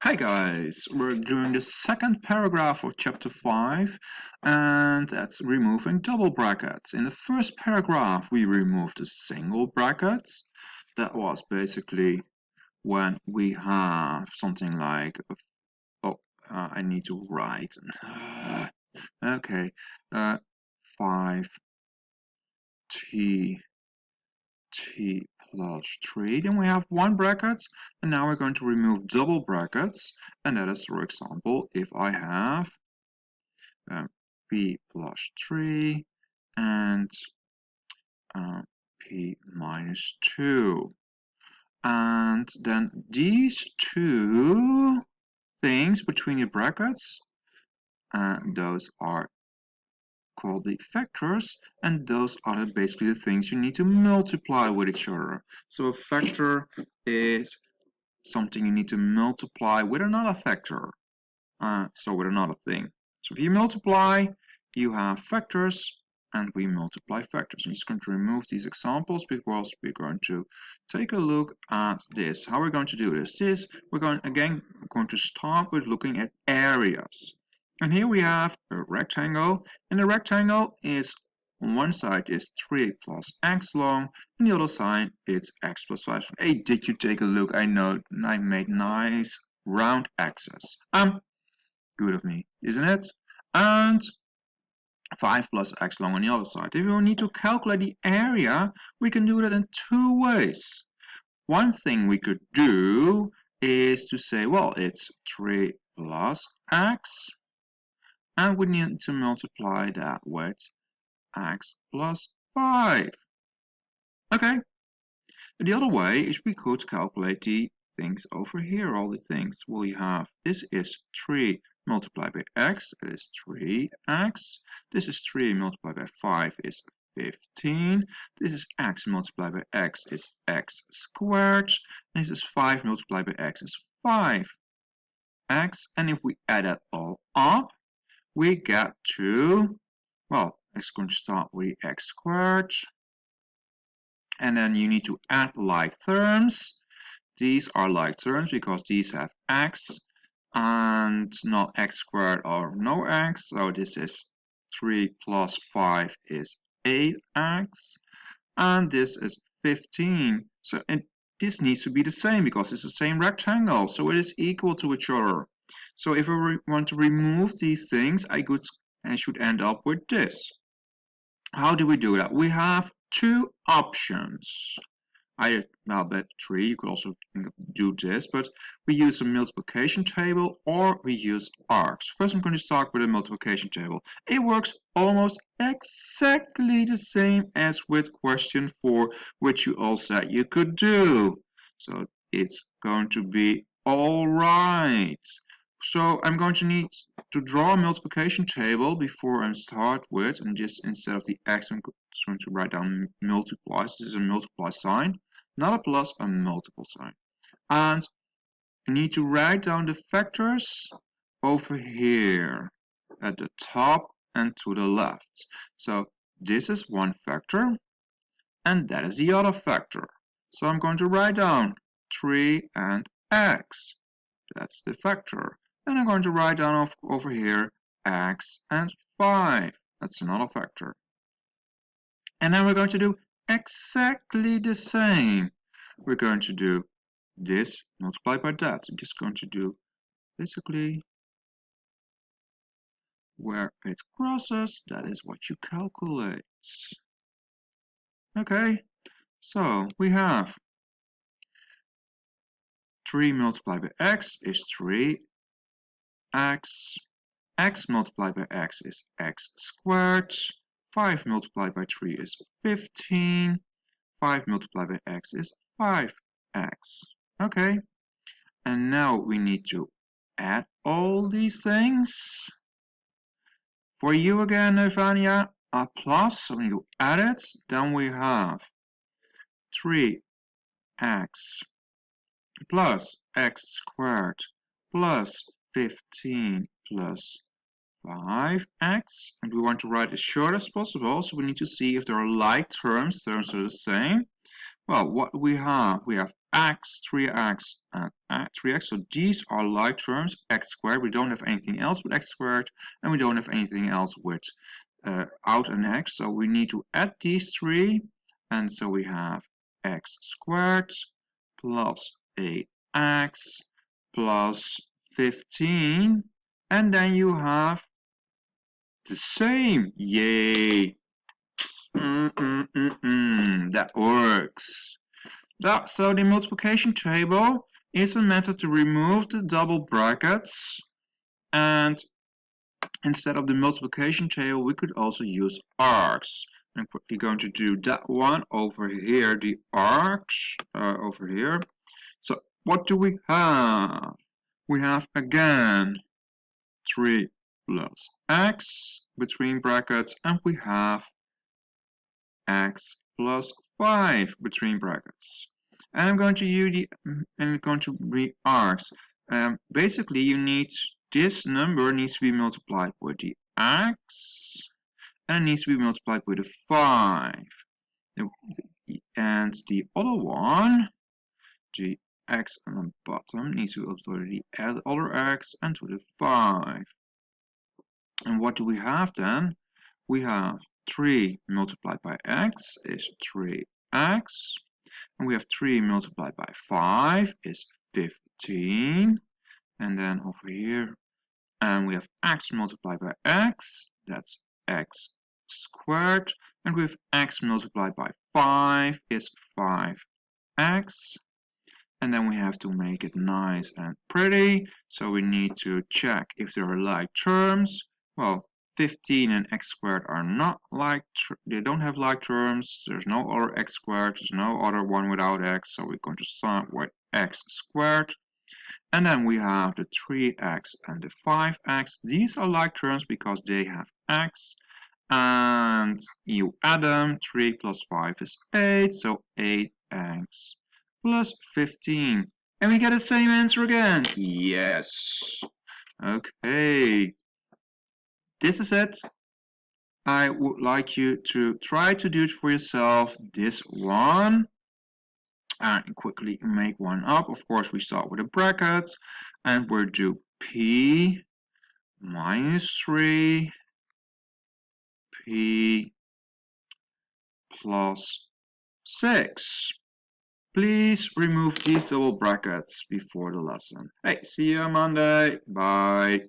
Hi guys, we're doing the second paragraph of chapter 5 and that's removing double brackets. In the first paragraph we removed the single brackets. That was basically when we have something like, I need to write. Okay, 5t plus 3. Then we have one bracket, and now we're going to remove double brackets, and that is, for example, if I have p plus 3 and p minus 2. And then these two things between the brackets, those are called the factors, and those are basically the things you need to multiply with each other. So a factor is something you need to multiply with another factor, so with another thing. So if you multiply, you have factors, and we multiply factors. I'm just going to remove these examples because we're going to take a look at this. How we're going to do this? We're going to start with looking at areas. And here we have a rectangle, and the rectangle is on one side is 3 plus x long, and the other side is x plus 5. Hey, did you take a look? I know I made nice round x's. Good of me, isn't it? And 5 plus x long on the other side. If we need to calculate the area, we can do that in two ways. One thing we could do is to say, well, it's 3 plus x, and we need to multiply that with x plus 5. Okay. The other way is we could calculate the things over here, all the things we have. This is 3 multiplied by x, it is 3x. This is 3 multiplied by 5 is 15. This is x multiplied by x is x squared. And this is 5 multiplied by x is 5x. And if we add that all up, we get to, well, it's going to start with x squared. And then you need to add like terms. These are like terms because these have x and not x squared or no x. So this is 3 plus 5 is 8x. And this is 15. So and this needs to be the same because it's the same rectangle. So it is equal to each other. So if I want to remove these things, I should end up with this. How do we do that? We have two options. But 3, you could also do this, but we use a multiplication table or we use arcs. First, I'm going to start with a multiplication table. It works almost exactly the same as with question 4, which you all said you could do. So it's going to be all right. So I'm going to need to draw a multiplication table before I start with, and just instead of the x, I'm going to write down multiplies. This is a multiply sign, not a plus, a multiple sign. And I need to write down the factors over here at the top and to the left. So this is one factor, and that is the other factor. So I'm going to write down 3 and x. That's the factor. And I'm going to write down over here x and 5. That's another factor. And then we're going to do exactly the same. We're going to do this multiplied by that. I'm just going to do basically where it crosses, that is what you calculate. Okay, so we have 3 multiplied by x is 3x. X multiplied by x is x squared. 5 multiplied by 3 is 15. 5 multiplied by x is 5x. Okay, and now we need to add all these things. For you again, Evania, a plus, so when you add it, then we have 3x plus x squared plus 15 plus 5x, and we want to write as short as possible, so we need to see if there are like terms are the same. Well, what we have x, 3x, and 3x. So these are like terms, x squared. We don't have anything else with x squared, and we don't have anything else with out an x. So we need to add these three, and so we have x squared plus 8x plus 15, and then you have the same. Yay! That works. So the multiplication table is a method to remove the double brackets, and instead of the multiplication table we could also use arcs. I'm quickly going to do that one over here, the arcs over here. So what do we have? We have again 3 plus x between brackets, and we have x plus 5 between brackets. And I'm going to use the read arcs. Basically, you need this number needs to be multiplied with the x, and it needs to be multiplied with a 5. And the other one, the x on the bottom, needs to be multiplied with the other x and to the 5. And what do we have then? We have 3 multiplied by x is 3x. And we have 3 multiplied by 5 is 15. And then over here, and we have x multiplied by x, that's x squared. And we have x multiplied by 5 is 5x. And then we have to make it nice and pretty. So we need to check if there are like terms. Well, 15 and x squared are not like, they don't have like terms. There's no other x squared, there's no other one without x. So we're going to start with x squared. And then we have the 3x and the 5x. These are like terms because they have x. And you add them, 3 plus 5 is 8, so 8x plus 15. And we get the same answer again. Yes. Okay. This is it. I would like you to try to do it for yourself, this one. And quickly make one up. Of course, we start with a bracket. And we'll do p minus 3 p plus 6. Please remove these double brackets before the lesson. Hey, see you on Monday. Bye.